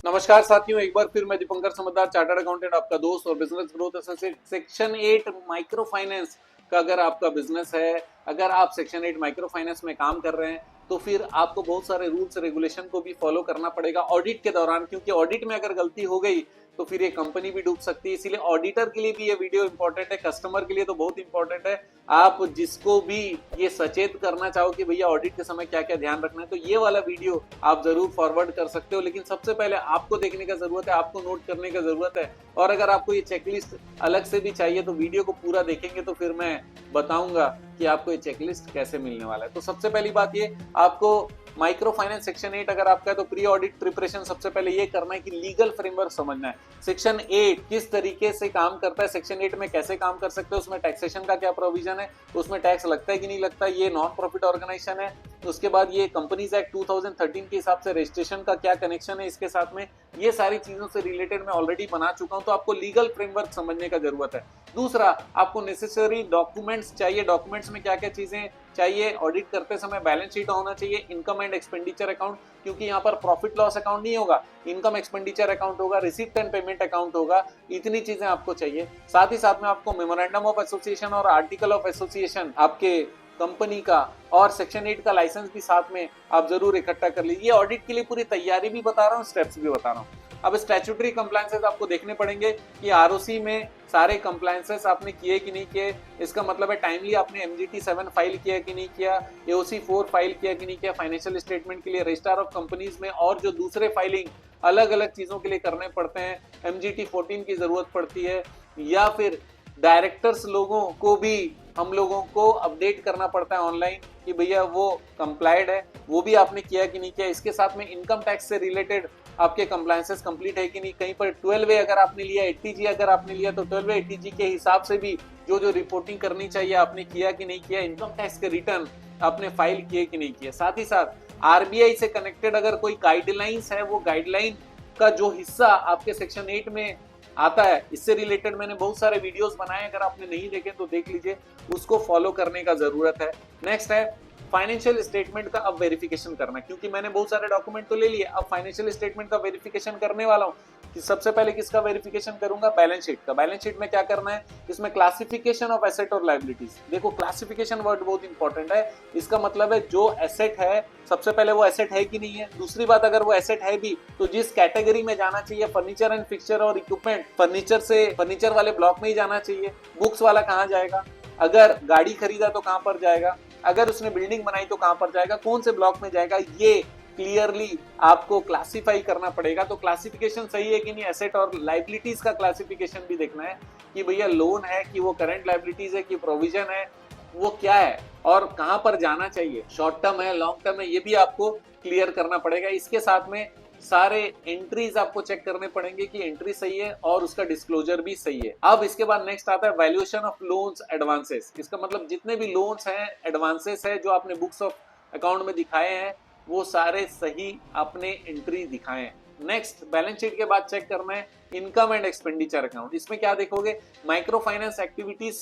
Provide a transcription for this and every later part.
नमस्कार साथियों, एक बार फिर मैं दीपंकर समझदार चार्टर्ड अकाउंटेंट, आपका दोस्त और business growth associate. Section 8 micro finance का अगर आपका बिजनेस है, अगर आप सेक्शन 8 माइक्रो फाइनेंस में काम कर रहे हैं, तो फिर आपको बहुत सारे रूल्स रेगुलेशन को भी फॉलो करना पड़ेगा ऑडिट के दौरान, क्योंकि ऑडिट में अगर गलती हो गई तो फिर ये कंपनी भी डूब सकती है। इसीलिए ऑडिटर के लिए भी ये वीडियो इंपॉर्टेंट है, कस्टमर के लिए तो बहुत इंपॉर्टेंट है। आप जिसको भी ये सचेत करना चाहो कि भैया ऑडिट के समय क्या क्या ध्यान रखना है, तो ये वाला वीडियो आप जरूर फॉरवर्ड कर सकते हो। लेकिन सबसे पहले आपको देखने का जरूरत है, आपको नोट करने का जरूरत है। और अगर आपको ये चेकलिस्ट अलग से भी चाहिए तो वीडियो को पूरा देखेंगे तो फिर मैं बताऊंगा कि आपको ये चेकलिस्ट कैसे मिलने वाला है। तो सबसे पहली बात ये, आपको माइक्रो फाइनेंस सेक्शन 8 अगर आपका है तो प्री ऑडिट प्रिपरेशन सबसे पहले ये करना है कि लीगल फ्रेमवर्क समझना है। सेक्शन 8 किस तरीके से काम करता है, सेक्शन 8 में कैसे काम कर सकते हो, उसमें टैक्सेशन का क्या प्रोविजन है, उसमें टैक्स लगता है कि नहीं लगता, ये नॉन प्रॉफिट ऑर्गेनाइजेशन है। उसके बाद ये कंपनीज एक्ट 2013 के हिसाब से रजिस्ट्रेशन का क्या कनेक्शन है इसके साथ में, ये सारी चीजों से रिलेटेड मैं ऑलरेडी बना चुका हूं। तो आपको लीगल फ्रेमवर्क समझने का जरूरत है। दूसरा, आपको नेसेसरी डॉक्यूमेंट्स चाहिए। डॉक्यूमेंट्स में क्या क्या चीजें चाहिए? ऑडिट करते समय बैलेंस शीट होना चाहिए, इनकम एंड एक्सपेंडिचर अकाउंट, क्योंकि यहाँ पर प्रॉफिट लॉस अकाउंट नहीं होगा, इनकम एक्सपेंडिचर अकाउंट होगा, रिसिप्ट एंड पेमेंट अकाउंट होगा। इतनी चीजें आपको चाहिए। साथ ही साथ में आपको मेमोरेंडम ऑफ एसोसिएशन और आर्टिकल ऑफ एसोसिएशन आपके कंपनी का और सेक्शन 8 का लाइसेंस भी साथ में आप जरूर इकट्ठा कर लीजिए। ऑडिट के लिए पूरी तैयारी भी बता रहा हूँ, स्टेप्स भी बता रहा हूँ। अब स्टैट्यूटरी कंप्लायंसेस आपको देखने पड़ेंगे कि आरओसी में सारे कंप्लायंसेस आपने किए कि नहीं किए। इसका मतलब है टाइमली आपने एमजीटी 7 फाइल किया कि नहीं किया, एओसी 4 फाइल किया कि नहीं किया, फाइनेंशियल स्टेटमेंट के लिए रजिस्ट्रार ऑफ कंपनीज में और जो दूसरे फाइलिंग अलग अलग चीजों के लिए करने पड़ते हैं, एमजीटी 14 की जरूरत पड़ती है, या फिर डायरेक्टर्स लोगों को भी हम लोगों को अपडेट करना पड़ता है ऑनलाइन कि भैया वो कंप्लाइड है, वो भी आपने किया कि नहीं किया। इसके साथ में इनकम टैक्स से रिलेटेड आपके कंप्लायंसेस कंप्लीट है कि नहीं। कहीं पर 12A अगर आपने लिया, 80G अगर आपने लिया, तो 12A 80G के हिसाब से भी जो जो रिपोर्टिंग करनी चाहिए आपने किया कि नहीं किया। इनकम टैक्स के रिटर्न आपने फाइल किए कि नहीं किए। साथ ही साथ आरबीआई से कनेक्टेड अगर कोई गाइडलाइंस है, वो गाइडलाइन का जो हिस्सा आपके सेक्शन 8 में आता है, इससे रिलेटेड मैंने बहुत सारे वीडियोस बनाए, अगर आपने नहीं देखे तो देख लीजिए, उसको फॉलो करने का जरूरत है। नेक्स्ट है फाइनेंशियल स्टेटमेंट का अब वेरिफिकेशन करना, क्योंकि मैंने बहुत सारे डॉक्यूमेंट तो ले लिए, अब फाइनेंशियल स्टेटमेंट का वेरिफिकेशन करने वाला हूँ। कि सबसे पहले किसका वेरिफिकेशन करूंगा? बैलेंस शीट का। बैलेंस शीट में क्या करना है? इसमें क्लासिफिकेशन ऑफ एसेट और लायबिलिटीज। देखो, क्लासिफिकेशन वर्ड बहुत इंपॉर्टेंट है। इसका मतलब है जो एसेट है, सबसे पहले वो एसेट है कि नहीं है। दूसरी बात, अगर वो एसेट है भी तो जिस कैटेगरी में जाना चाहिए, फर्नीचर एंड फिक्सचर और इक्विपमेंट, फर्नीचर से फर्नीचर वाले ब्लॉक में ही जाना चाहिए। बुक्स वाला कहाँ जाएगा? अगर गाड़ी खरीदा तो कहां पर जाएगा? अगर उसने बिल्डिंग बनाई तो कहां पर जाएगा? कौन से ब्लॉक में जाएगा? ये क्लियरली आपको क्लासिफाई करना पड़ेगा। तो क्लासिफिकेशन सही है कि नहीं, एसेट और लाइबिलिटीज का क्लासिफिकेशन भी देखना है कि भैया लोन है कि वो करंट लाइबिलिटीज है कि प्रोविजन है, वो क्या है और कहां पर जाना चाहिए, शॉर्ट टर्म है, लॉन्ग टर्म है, ये भी आपको क्लियर करना पड़ेगा। इसके साथ में सारे एंट्रीज आपको चेक करने पड़ेंगे कि एंट्री सही है और उसका डिस्क्लोजर भी सही है। अब इसके बाद नेक्स्ट आता है वैल्यूएशन ऑफ लोन्स एडवांसेस। इसका मतलब जितने भी लोन्स हैं, एडवांसेस है, जो आपने बुक्स ऑफ अकाउंट में दिखाए हैं, वो सारे सही आपने एंट्री दिखाए हैं। नेक्स्ट, बैलेंस शीट के बाद चेक करना है इनकम एंड एक्सपेंडिचर अकाउंट। इसमें क्या देखोगे? माइक्रो फाइनेंस एक्टिविटीज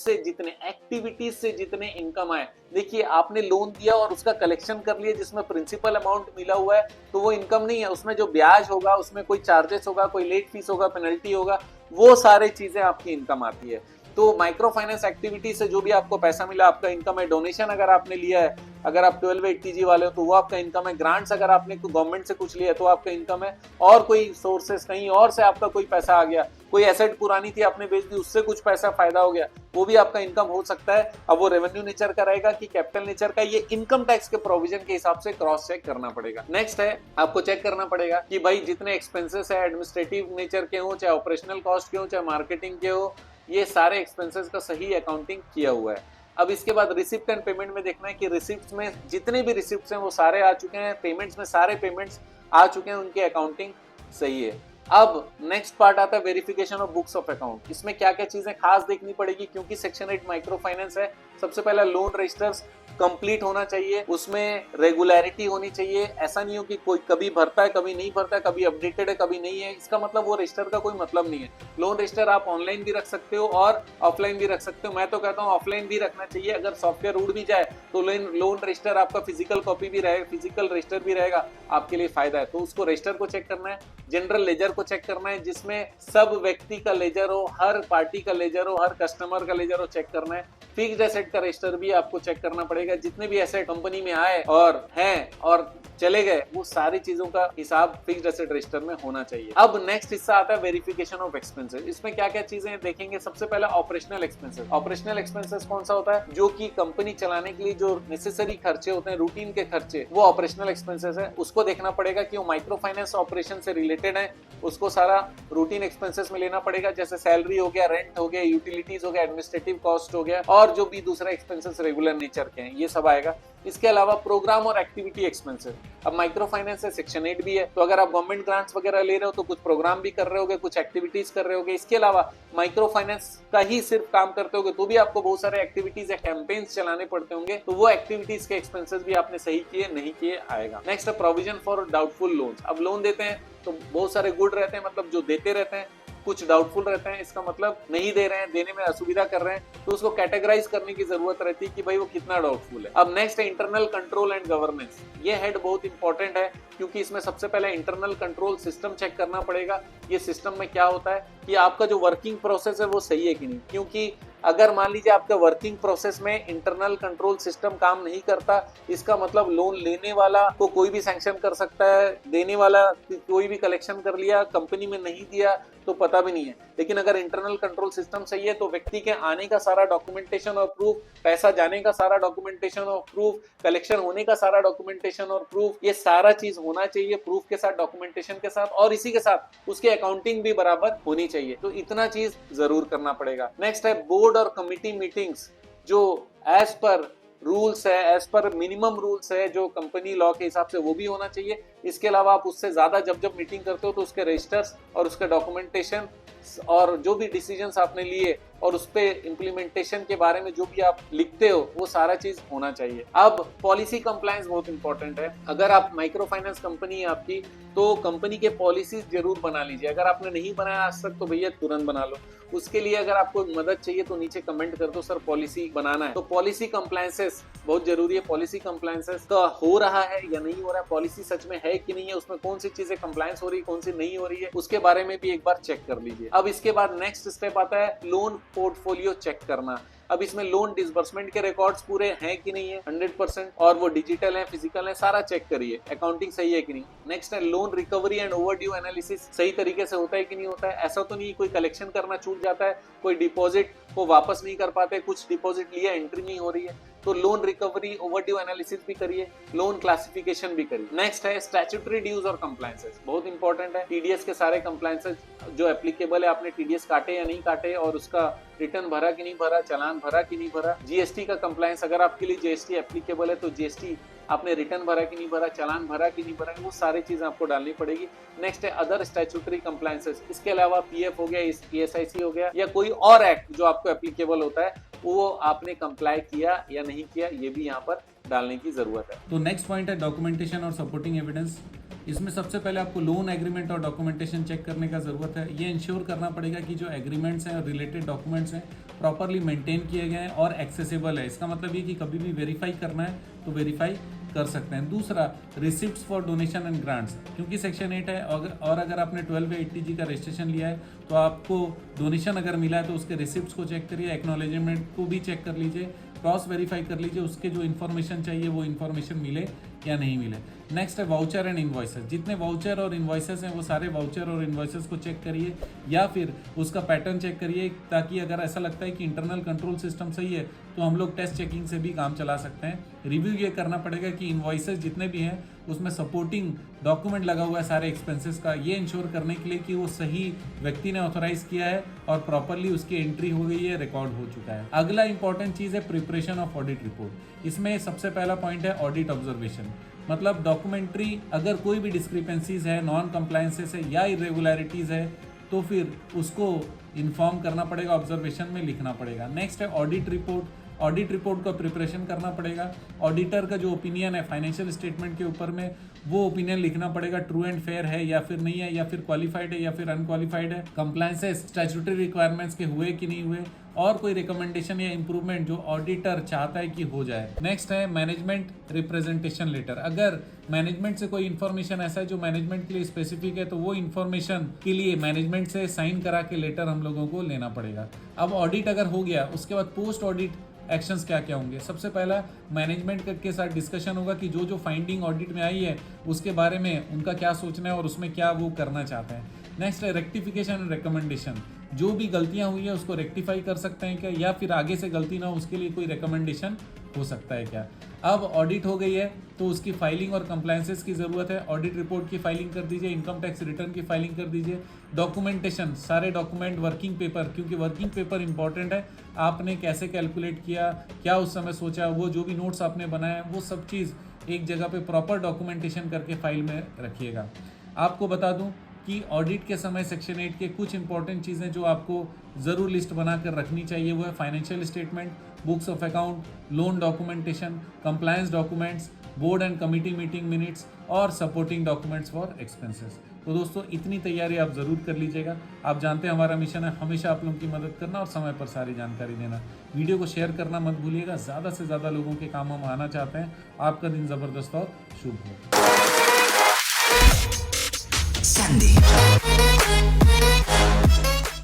से जितने इनकम आए। देखिए, आपने लोन दिया और उसका कलेक्शन कर लिया जिसमें प्रिंसिपल अमाउंट मिला हुआ है, तो वो इनकम नहीं है। उसमें जो ब्याज होगा, उसमें कोई चार्जेस होगा, कोई लेट फीस होगा, पेनल्टी होगा, वो सारी चीजें आपकी इनकम आती है। तो माइक्रो फाइनेंस एक्टिविटी से जो भी आपको पैसा मिला, आपका इनकम है। डोनेशन अगर आपने लिया है, अगर आप 1280G वाले हो तो वो आपका इनकम है। ग्रांट्स अगर आपने गवर्नमेंट से कुछ लिया है तो आपका इनकम है। और कोई सोर्सेस कहीं और से आपका कोई पैसा आ गया, कोई एसेट पुरानी थी आपने बेच दी, उससे कुछ पैसा फायदा हो गया, वो भी आपका इनकम हो सकता है। अब वो रेवेन्यू नेचर का रहेगा कि कैपिटल नेचर का, ये इनकम टैक्स के प्रोविजन के हिसाब से क्रॉस चेक करना पड़ेगा। नेक्स्ट है, आपको चेक करना पड़ेगा कि भाई जितने एक्सपेंसेस है, एडमिनिस्ट्रेटिव नेचर के हो, चाहे ऑपरेशनल कॉस्ट के हो, चाहे मार्केटिंग के हो, ये सारे एक्सपेंसेस का सही अकाउंटिंग किया हुआ है। अब इसके बाद रिसिप्ट एंड पेमेंट में देखना है कि रिसिप्ट में जितने भी रिसिप्ट हैं वो सारे आ चुके हैं, पेमेंट्स में सारे पेमेंट्स आ चुके हैं, उनकी अकाउंटिंग सही है। अब नेक्स्ट पार्ट आता है verification of books of account. इसमें क्या क्या चीजें खास देखनी पड़ेगी, क्योंकि सेक्शन 8 माइक्रो फाइनेंस है। सबसे पहला, लोन रजिस्टर्स कंप्लीट होना चाहिए, उसमें रेगुलरिटी होनी चाहिए। ऐसा नहीं हो कि कोई कभी भरता है, कभी नहीं भरता है, कभी अपडेटेड है, कभी नहीं है। इसका मतलब वो रजिस्टर का कोई मतलब नहीं है। लोन रजिस्टर आप ऑनलाइन भी रख सकते हो और ऑफलाइन भी रख सकते हो। मैं तो कहता हूँ ऑफलाइन भी रखना चाहिए। अगर सॉफ्टवेयर उड़ भी जाए तो लोन रजिस्टर आपका फिजिकल कॉपी भी रहेगा, फिजिकल रजिस्टर भी रहेगा, आपके लिए फायदा है। तो उसको रजिस्टर को चेक करना है। जनरल लेजर को चेक करना है, जिसमें सब व्यक्ति का लेजर हो, हर पार्टी का लेजर हो, हर कस्टमर का लेजर हो, चेक करना है। फिक्स्ड एसेट का रजिस्टर भी आपको चेक करना पड़ेगा, जितने भी एसेट कंपनी में आए और हैं और चले गए, वो सारी चीजों का हिसाब फिक्स्ड एसेट रजिस्टर में होना चाहिए। अब नेक्स्ट हिस्सा आता है वेरिफिकेशन ऑफ एक्सपेंसेस। इसमें क्या क्या चीजें देखेंगे? सबसे पहला ऑपरेशनल एक्सपेंसेस। ऑपरेशनल एक्सपेंसेस कौन सा होता है? जो कि कंपनी चलाने के लिए जो नेसेसरी खर्चे होते हैं, रूटीन के खर्चे, वो ऑपरेशनल एक्सपेंसेस है। उसको देखना पड़ेगा कि वो माइक्रो फाइनेंस ऑपरेशन से रिलेटेड है, उसको सारा रूटीन एक्सपेंसेस में लेना पड़ेगा, जैसे सैलरी हो गया, रेंट हो गया, यूटिलिटीज हो गया, एडमिनिस्ट्रेटिव कॉस्ट हो गया, और जो भी दूसरा एक्सपेंसेस रेगुलर नेचर के हैं, ये सब आएगा। इसके अलावा प्रोग्राम और एक्टिविटी एक्सपेंसेस। अब माइक्रो फाइनेंस है, सेक्शन 8 भी है, तो अगर आप गवर्नमेंट ग्रांट्स वगैरह ले रहे हो तो कुछ प्रोग्राम भी कर रहे होगे, कुछ एक्टिविटीज कर रहे होगे। इसके अलावा माइक्रो फाइनेंस का ही सिर्फ काम करते होगे तो भी आपको बहुत सारे एक्टिविटीज या कैंपेन्स चलाने पड़ते होंगे, तो वो एक्टिविटीज के एक्सपेंसेस भी आपने सही किए नहीं किए आएगा। नेक्स्ट है प्रोविजन फॉर डाउटफुल लोन्स। अब लोन देते हैं तो बहुत सारे गुड रहते हैं, मतलब जो देते रहते हैं, कुछ डाउटफुल रहते हैं, इसका मतलब नहीं दे रहे हैं, देने में असुविधा कर रहे हैं, तो उसको कैटेगराइज करने की जरूरत रहती है कि भाई वो कितना डाउटफुल है। अब नेक्स्ट है इंटरनल कंट्रोल एंड गवर्नेंस। ये हेड बहुत इंपॉर्टेंट है, क्योंकि इसमें सबसे पहले इंटरनल कंट्रोल सिस्टम चेक करना पड़ेगा। ये सिस्टम में क्या होता है कि आपका जो वर्किंग प्रोसेस है वो सही है कि नहीं, क्योंकि अगर मान लीजिए आपका वर्किंग प्रोसेस में इंटरनल कंट्रोल सिस्टम काम नहीं करता, इसका मतलब लोन लेने वाला को कोई भी सैंक्शन कर सकता है, देने वाला कोई भी कलेक्शन कर लिया, कंपनी में नहीं दिया तो पता भी नहीं है। लेकिन अगर इंटरनल कंट्रोल सिस्टम सही है तो व्यक्ति के आने का सारा डॉक्यूमेंटेशन और प्रूफ, पैसा जाने का सारा डॉक्यूमेंटेशन और प्रूफ, कलेक्शन होने का सारा डॉक्यूमेंटेशन और प्रूफ, ये सारा चीज होना चाहिए प्रूफ के साथ, डॉक्यूमेंटेशन के साथ, और इसी के साथ उसकी अकाउंटिंग भी बराबर होनी चाहिए। तो इतना चीज जरूर करना पड़ेगा। नेक्स्ट है बोर्ड और कमिटी मीटिंग्स, जो एज पर रूल्स है, एज पर मिनिमम रूल्स है जो कंपनी लॉ के हिसाब से, वो भी होना चाहिए। इसके अलावा आप उससे ज्यादा जब मीटिंग करते हो तो उसके रजिस्टर्स और उसके डॉक्यूमेंटेशन और जो भी डिसीजंस आपने लिए और उस पे इम्प्लीमेंटेशन के बारे में जो भी आप लिखते हो वो सारा चीज होना चाहिए। अब पॉलिसी कंप्लायंस बहुत इंपॉर्टेंट है। अगर आप माइक्रो फाइनेंस कंपनी है आपकी, तो कंपनी के पॉलिसीज जरूर बना लीजिए। अगर आपने नहीं बनाया आज तक तो भैया तुरंत बना लो। उसके लिए अगर आपको मदद चाहिए तो नीचे कमेंट कर दो, सर पॉलिसी बनाना है। तो पॉलिसी कंप्लायंसेस बहुत जरूरी है। पॉलिसी कंप्लायंसेस का हो रहा है या नहीं हो रहा है, पॉलिसी सच में है कि नहीं है, उसमें कौन सी चीजें कंप्लायंस हो रही है, कौन सी नहीं हो रही है, उसके बारे में भी एक बार चेक कर लीजिए। अब इसके बाद नेक्स्ट स्टेप आता है लोन पोर्टफोलियो चेक करना। अब इसमें लोन डिसबर्समेंट के रिकॉर्ड्स पूरे हैं कि नहीं है 100%, और वो डिजिटल है, फिजिकल है, सारा चेक करिए, अकाउंटिंग सही है कि नहीं। नेक्स्ट है loan recovery and overdue analysis, सही तरीके से होता है कि नहीं होता है। ऐसा तो नहीं कोई कलेक्शन करना छूट जाता है, कोई डिपॉजिट को वापस नहीं कर पाते, कुछ डिपॉजिट लिया एंट्री नहीं हो रही है, तो लोन रिकवरी ओवरड्यू एनालिसिस भी करिए, लोन क्लासिफिकेशन भी करिए। नेक्स्ट है स्टैट्यूटरी ड्यूज और कंप्लायंसेस, बहुत इंपॉर्टेंट है। टीडीएस के सारे कंप्लायंसेस जो एप्लीकेबल है, आपने टीडीएस काटे या नहीं काटे, और उसका रिटर्न भरा कि नहीं भरा, चालान भरा कि नहीं भरा। जीएसटी का कंप्लायंस, अगर आपके लिए जीएसटी एप्लीकेबल है तो जीएसटी आपने रिटर्न भरा कि नहीं भरा, चालान भरा कि नहीं भरा, वो सारी चीजें आपको डालनी पड़ेगी। नेक्स्ट है अदर स्टैट्यूटरी कंप्लायंसेस, इसके अलावा पीएफ हो गया, ईएसआईसी हो गया, या कोई और एक्ट जो आपको एप्लीकेबल होता है वो आपने कंप्लाई किया या नहीं किया, ये भी यहाँ पर डालने की जरूरत है। तो नेक्स्ट पॉइंट है डॉक्यूमेंटेशन और सपोर्टिंग एविडेंस। इसमें सबसे पहले आपको लोन एग्रीमेंट और डॉक्यूमेंटेशन चेक करने का ज़रूरत है। ये इंश्योर करना पड़ेगा कि जो एग्रीमेंट्स हैं और रिलेटेड डॉक्यूमेंट्स हैं प्रॉपरली मेंटेन किए गए हैं और एक्सेसिबल है। इसका मतलब ये कि कभी भी वेरीफाई करना है तो वेरीफाई कर सकते हैं। दूसरा, receipts for donation and grants, क्योंकि सेक्शन 8 है और अगर आपने 12 या 80G का रजिस्ट्रेशन लिया है तो आपको डोनेशन अगर मिला है तो उसके रिसिप्ट्स को चेक करिए, एक्नॉलेजमेंट को भी चेक कर लीजिए, क्रॉस वेरीफाई कर लीजिए, उसके जो इन्फॉर्मेशन चाहिए वो इन्फॉर्मेशन मिले या नहीं मिले। नेक्स्ट है वाउचर एंड इन्वॉइसेस, जितने वाउचर और इन्वॉइसेस हैं वो सारे वाउचर और इन्वॉइसेस को चेक करिए या फिर उसका पैटर्न चेक करिए, ताकि अगर ऐसा लगता है कि इंटरनल कंट्रोल सिस्टम सही है तो हम लोग टेस्ट चेकिंग से भी काम चला सकते हैं। रिव्यू ये करना पड़ेगा कि इन्वॉइसेस जितने भी हैं उसमें सपोर्टिंग डॉक्यूमेंट लगा हुआ है सारे एक्सपेंसेस का, ये इंश्योर करने के लिए कि वो सही व्यक्ति ने ऑथोराइज किया है और प्रॉपरली उसकी एंट्री हो गई है, रिकॉर्ड हो चुका है। अगला इंपॉर्टेंट चीज़ है प्रिपरेशन ऑफ ऑडिट रिपोर्ट। इसमें सबसे पहला पॉइंट है ऑडिट ऑब्जर्वेशन, मतलब डॉक्यूमेंट्री अगर कोई भी डिस्क्रिपेंसीज है, नॉन कंप्लायंसेस है या इरेगुलरिटीज़ है तो फिर उसको इन्फॉर्म करना पड़ेगा, ऑब्जर्वेशन में लिखना पड़ेगा। नेक्स्ट है ऑडिट रिपोर्ट। ऑडिट रिपोर्ट का प्रिपरेशन करना पड़ेगा। ऑडिटर का जो ओपिनियन है फाइनेंशियल स्टेटमेंट के ऊपर में, वो ओपिनियन लिखना पड़ेगा, ट्रू एंड फेयर है या फिर नहीं है, या फिर क्वालिफाइड है या फिर अनक्वालिफाइड है, कंप्लायंसेस स्टैट्यूटरी रिक्वायरमेंट्स के हुए कि नहीं हुए, और कोई रिकमेंडेशन या इंप्रूवमेंट जो ऑडिटर चाहता है कि हो जाए। नेक्स्ट है मैनेजमेंट रिप्रेजेंटेशन लेटर। अगर मैनेजमेंट से कोई इन्फॉर्मेशन ऐसा है जो मैनेजमेंट के लिए स्पेसिफिक है तो वो इन्फॉर्मेशन के लिए मैनेजमेंट से साइन करा के लेटर हम लोगों को लेना पड़ेगा। अब ऑडिट अगर हो गया, उसके बाद पोस्ट ऑडिट एक्शंस क्या क्या होंगे। सबसे पहला मैनेजमेंट के साथ डिस्कशन होगा कि जो जो फाइंडिंग ऑडिट में आई है उसके बारे में उनका क्या सोचना है और उसमें क्या वो करना चाहते हैं। नेक्स्ट है रेक्टिफिकेशन एंड रिकमेंडेशन। जो भी गलतियां हुई है उसको रेक्टिफाई कर सकते हैं क्या, या फिर आगे से गलती ना हो उसके लिए कोई रिकमेंडेशन हो सकता है क्या। अब ऑडिट हो गई है तो उसकी फाइलिंग और कंप्लायंसेस की ज़रूरत है। ऑडिट रिपोर्ट की फाइलिंग कर दीजिए, इनकम टैक्स रिटर्न की फाइलिंग कर दीजिए, डॉक्यूमेंटेशन, सारे डॉक्यूमेंट, वर्किंग पेपर, क्योंकि वर्किंग पेपर इंपॉर्टेंट है। आपने कैसे कैलकुलेट किया, क्या उस समय सोचा, वो जो भी नोट्स आपने बनाए वो सब चीज़ एक जगह पे प्रॉपर डॉक्यूमेंटेशन करके फाइल में रखिएगा। आपको बता दूं कि ऑडिट के समय सेक्शन 8 के कुछ इंपॉर्टेंट चीज़ें जो आपको ज़रूर लिस्ट बनाकर रखनी चाहिए वो है financial statement, books of account, loan documentation, compliance documents, board and committee meeting minutes और सपोर्टिंग डॉक्यूमेंट्स फॉर एक्सपेंसेस। तो दोस्तों इतनी तैयारी आप ज़रूर कर लीजिएगा। आप जानते हैं हमारा मिशन है हमेशा आप लोगों की मदद करना और समय पर सारी जानकारी देना। वीडियो को शेयर करना मत भूलिएगा, ज़्यादा से ज़्यादा लोगों के काम हम आना चाहते हैं। आपका दिन ज़बरदस्त और शुभ हो। Sunday.